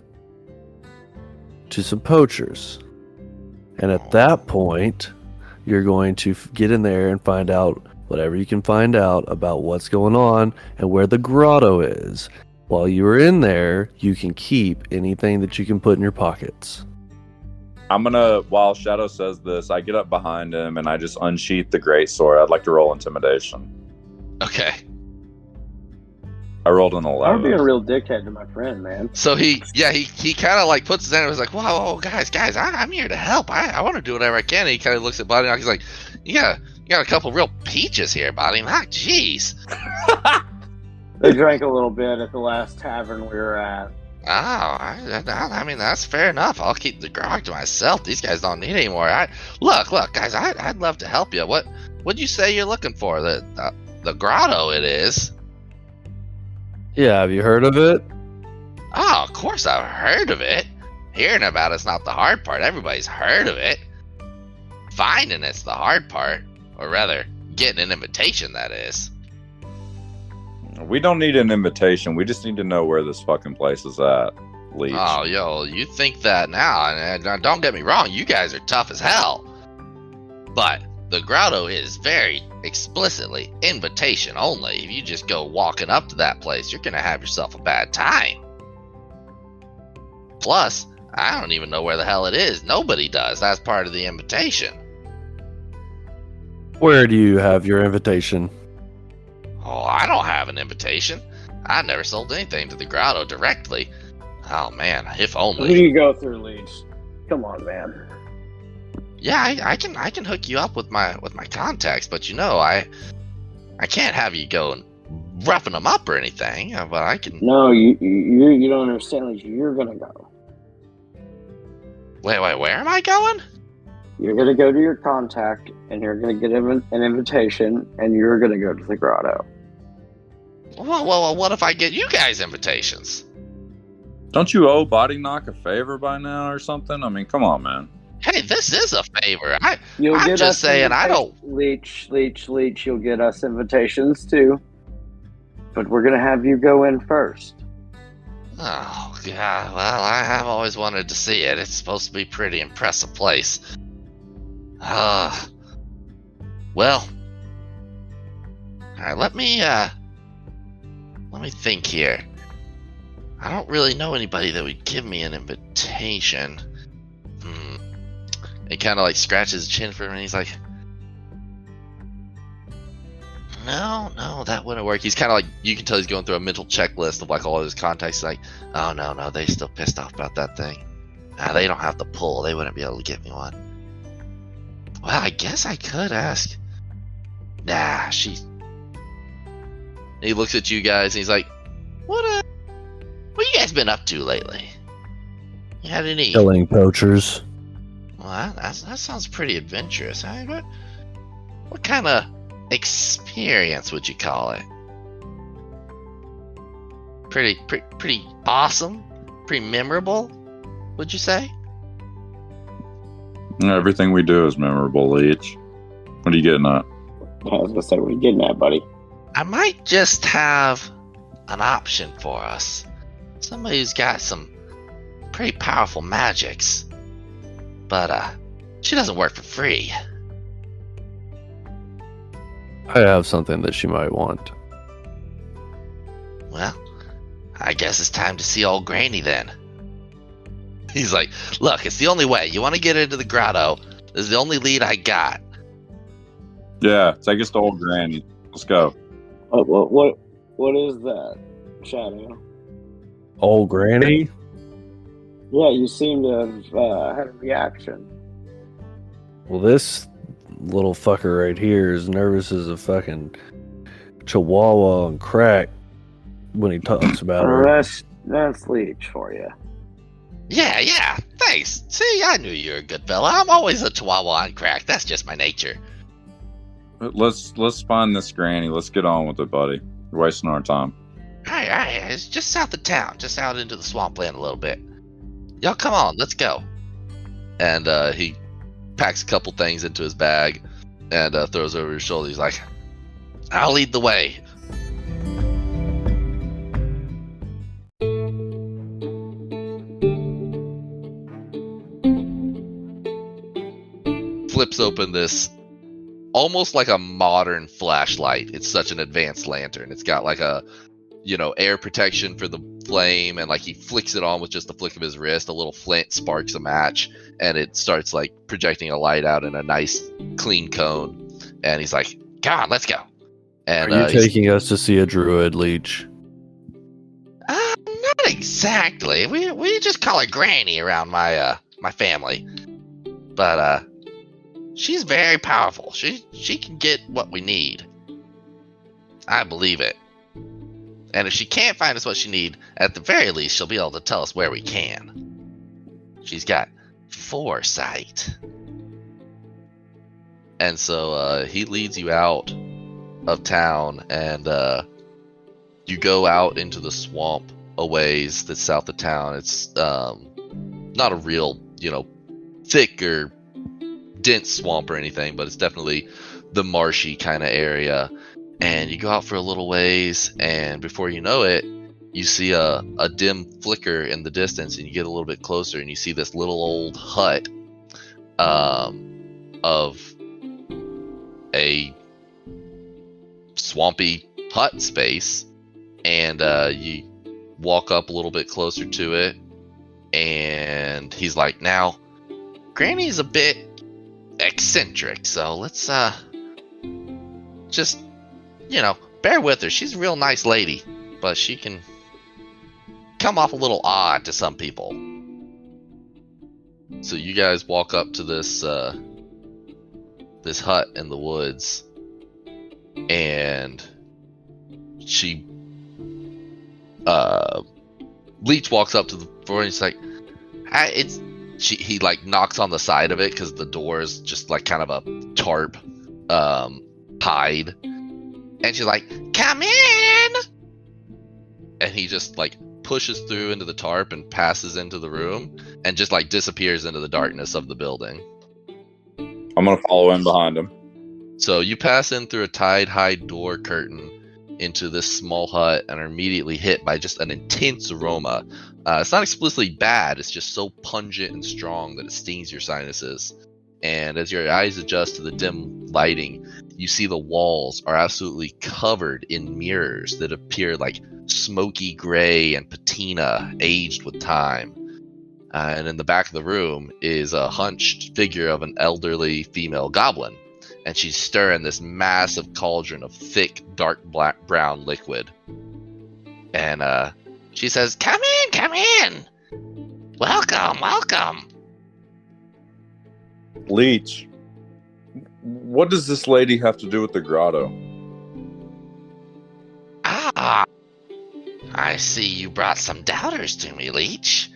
to some poachers. And at that point, you're going to get in there and find out whatever you can find out about what's going on and where the grotto is. While you are in there, you can keep anything that you can put in your pockets. While Shadow says this, I get up behind him and I just unsheath the greatsword. I'd like to roll intimidation. Okay. I rolled an 11. I'm being a real dickhead to my friend, man. So he kind of like puts his hand and was like, whoa, guys, I'm here to help. I want to do whatever I can. And he kind of looks at Body Knock. He's like, you got a couple real peaches here, Body Knock. Jeez. They drank a little bit at the last tavern we were at. Oh, I mean, that's fair enough. I'll keep the grog to myself. These guys don't need any more. Look, guys, I'd love to help you. What'd you say you're looking for? The grotto it is. Yeah, have you heard of it? Oh, of course I've heard of it. Hearing about it's not the hard part. Everybody's heard of it. Finding it's the hard part. Or rather, getting an invitation, that is. We don't need an invitation. We just need to know where this fucking place is at, Leech. Oh, yo, you think that now. And don't get me wrong, you guys are tough as hell. But the grotto is very explicitly invitation only. If you just go walking up to that place, you're going to have yourself a bad time. Plus, I don't even know where the hell it is. Nobody does. That's part of the invitation. Where do you have your invitation? Oh, I don't have an invitation. I never sold anything to the grotto directly. Oh man, if Who do only. you go through, Leech? Come on, man. Yeah, I can hook you up with my contacts, but I can't have you go and roughing them up or anything. But I can. No, you don't understand. Leech. You're gonna go. Wait, where am I going? You're gonna go to your contact, and you're gonna get an invitation, and you're gonna go to the grotto. Well, what if I get you guys invitations? Don't you owe Body Knock a favor by now or something? I mean, come on, man. Hey, this is a favor. You'll I'm get just us saying, I don't. Leech. You'll get us invitations too, but we're gonna have you go in first. Oh, yeah, well, I have always wanted to see it. It's supposed to be a pretty impressive place. Well. Alright, let me think here. I don't really know anybody that would give me an invitation. He kind of like scratches his chin for me and he's like, No, that wouldn't work. He's kind of like, you can tell he's going through a mental checklist of like all of his contacts. He's like, oh no, they still pissed off about that thing. They don't have the pull. They wouldn't be able to get me one. Well, I guess I could ask. Nah, He looks at you guys and he's like, what you guys been up to lately? You had any? Killing poachers. Well, that sounds pretty adventurous. Huh? What kind of experience would you call it? Pretty awesome? Pretty memorable, would you say? Everything we do is memorable, Leech. What are you getting at? I was gonna say, what are you getting at, buddy? I might just have an option for us. Somebody who's got some pretty powerful magics. But, she doesn't work for free. I have something that she might want. Well, I guess it's time to see old Granny then. He's like, look, it's the only way. You want to get into the grotto. This is the only lead I got. Yeah, take us to old Granny. Let's go. What is that, Shadow? Old Granny? Yeah, you seem to have had a reaction. Well, this little fucker right here is nervous as a fucking chihuahua on crack when he talks about her. That's Leech for you. Yeah, thanks. See, I knew you were a good fella. I'm always a chihuahua on crack. That's just my nature. Let's find this granny. Let's get on with it, buddy. You're wasting our time. Alright, it's just south of town, just out into the swampland a little bit. Y'all come on, let's go. And he packs a couple things into his bag and throws over his shoulder. He's like, I'll lead the way. Flips open this almost like a modern flashlight. It's such an advanced lantern. It's got like a, air protection for the flame, and like he flicks it on with just the flick of his wrist. A little flint sparks a match, and it starts like projecting a light out in a nice clean cone. And he's like, "Come on, let's go." And Are you taking us to see a druid, Leech? Not exactly. We just call her Granny around my family, but she's very powerful. She can get what we need. I believe it. And if she can't find us what she need, at the very least, she'll be able to tell us where we can. She's got foresight. And so he leads you out of town, and you go out into the swamp a ways that's south of town. It's not a real, thick or dense swamp or anything, but it's definitely the marshy kind of area. And you go out for a little ways, and before you know it, you see a dim flicker in the distance, and you get a little bit closer, and you see this little old hut of a swampy hut space. And you walk up a little bit closer to it, and he's like, "Now, Granny's a bit eccentric, so let's just bear with her. She's a real nice lady, but she can come off a little odd to some people." So you guys walk up to this hut in the woods, and she Leech walks up to the door, and he's like, he like knocks on the side of it because the door is just like kind of a tarp hide. And she's like, "Come in!" And he just like pushes through into the tarp and passes into the room and just like disappears into the darkness of the building. I'm going to follow in behind him. So you pass in through a tied-hide door curtain into this small hut and are immediately hit by just an intense aroma. It's not explicitly bad, it's just so pungent and strong that it stings your sinuses. And as your eyes adjust to the dim lighting, you see the walls are absolutely covered in mirrors that appear like smoky gray and patina aged with time. And in the back of the room is a hunched figure of an elderly female goblin. And she's stirring this massive cauldron of thick, dark black brown liquid. And she says, come in! Welcome! Leech, what does this lady have to do with the grotto? Ah, I see you brought some doubters to me, Leech.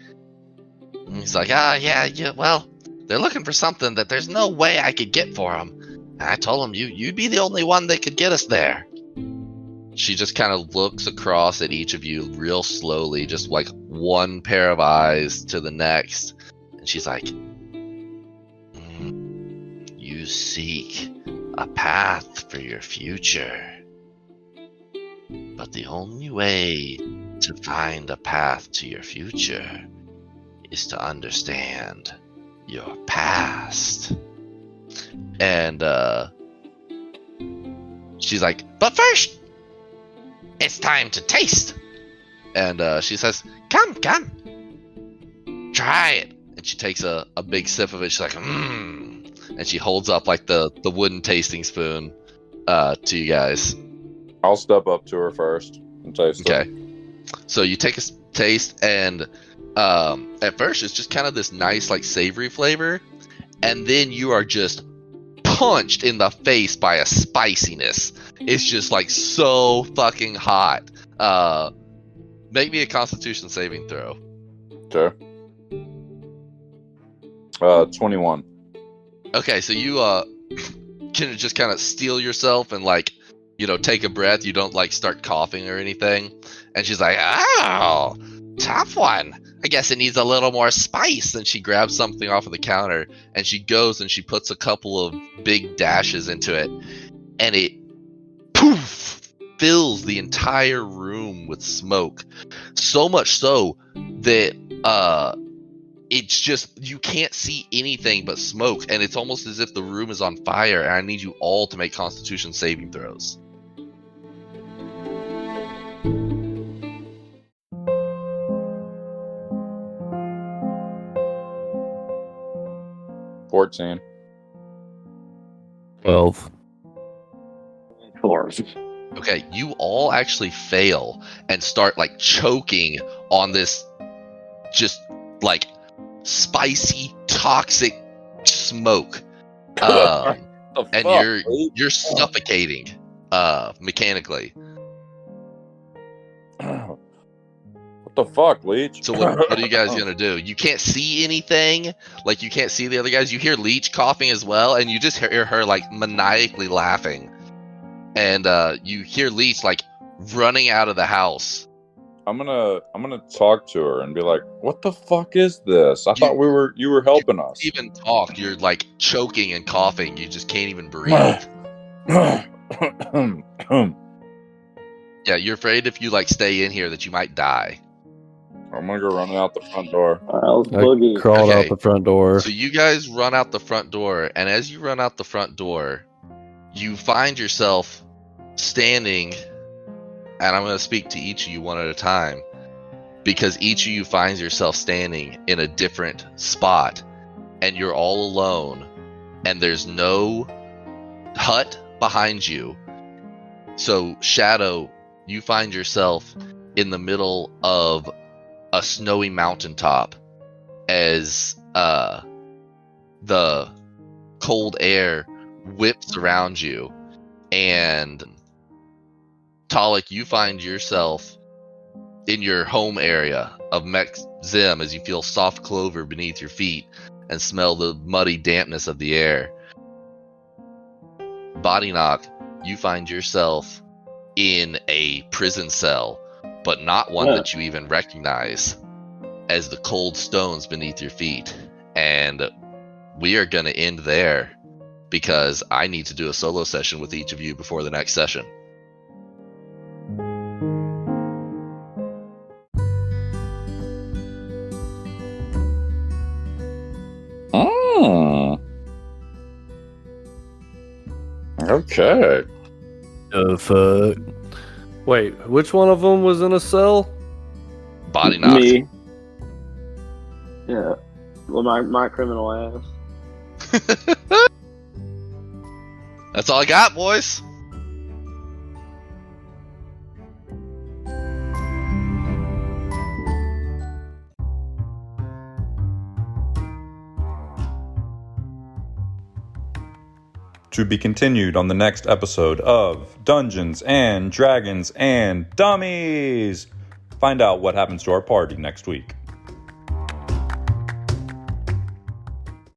And he's like, yeah, well, they're looking for something that there's no way I could get for them. And I told them you'd be the only one that could get us there. She just kind of looks across at each of you real slowly, just like one pair of eyes to the next. And she's like, you seek a path for your future. But the only way to find a path to your future is to understand your past. And she's like, but first, it's time to taste. And she says, come, try it. And she takes a big sip of it. She's like, and she holds up like the wooden tasting spoon to you guys. I'll step up to her first and taste it. Okay. So you take a taste, and at first it's just kind of this nice like savory flavor, and then you are just punched in the face by a spiciness. It's just like so fucking hot. Make me a Constitution saving throw. Sure. 21. Okay, so you can just kind of steel yourself and like, take a breath. You don't like start coughing or anything. And she's like, oh, tough one. I guess it needs a little more spice. And she grabs something off of the counter and she goes and she puts a couple of big dashes into it. And it poof fills the entire room with smoke. So much so that it's just, you can't see anything but smoke. And it's almost as if the room is on fire. And I need you all to make Constitution saving throws. 14. 12. 4. Okay, you all actually fail and start like choking on this just like spicy, toxic smoke. And you're suffocating mechanically. What the fuck, Leech? So what are you guys gonna do? You can't see anything. Like, you can't see the other guys. You hear Leech coughing as well, and you just hear her like maniacally laughing. And you hear Leech like running out of the house. I'm gonna talk to her and be like, "What the fuck is this? I thought you were helping us." Even talk, you're like choking and coughing. You just can't even breathe. Yeah, you're afraid if you like stay in here that you might die. I'm gonna go running out the front door. I crawled out the front door. So you guys run out the front door, and as you run out the front door, you find yourself standing, and I'm going to speak to each of you one at a time, because each of you finds yourself standing in a different spot, and you're all alone, and there's no hut behind you. So, Shadow, you find yourself in the middle of a snowy mountaintop as the cold air whips around you. And Talik, you find yourself in your home area of Mech-Zim as you feel soft clover beneath your feet and smell the muddy dampness of the air. Body Knock, you find yourself in a prison cell, but not one that you even recognize, as the cold stones beneath your feet. And we are going to end there, because I need to do a solo session with each of you before the next session. Okay. Oh, fuck. Wait, which one of them was in a cell? Body Knock. Me. Yeah. Well, my criminal ass. That's all I got, boys. To be continued on the next episode of Dungeons and Dragons and Dummies. Find out what happens to our party next week.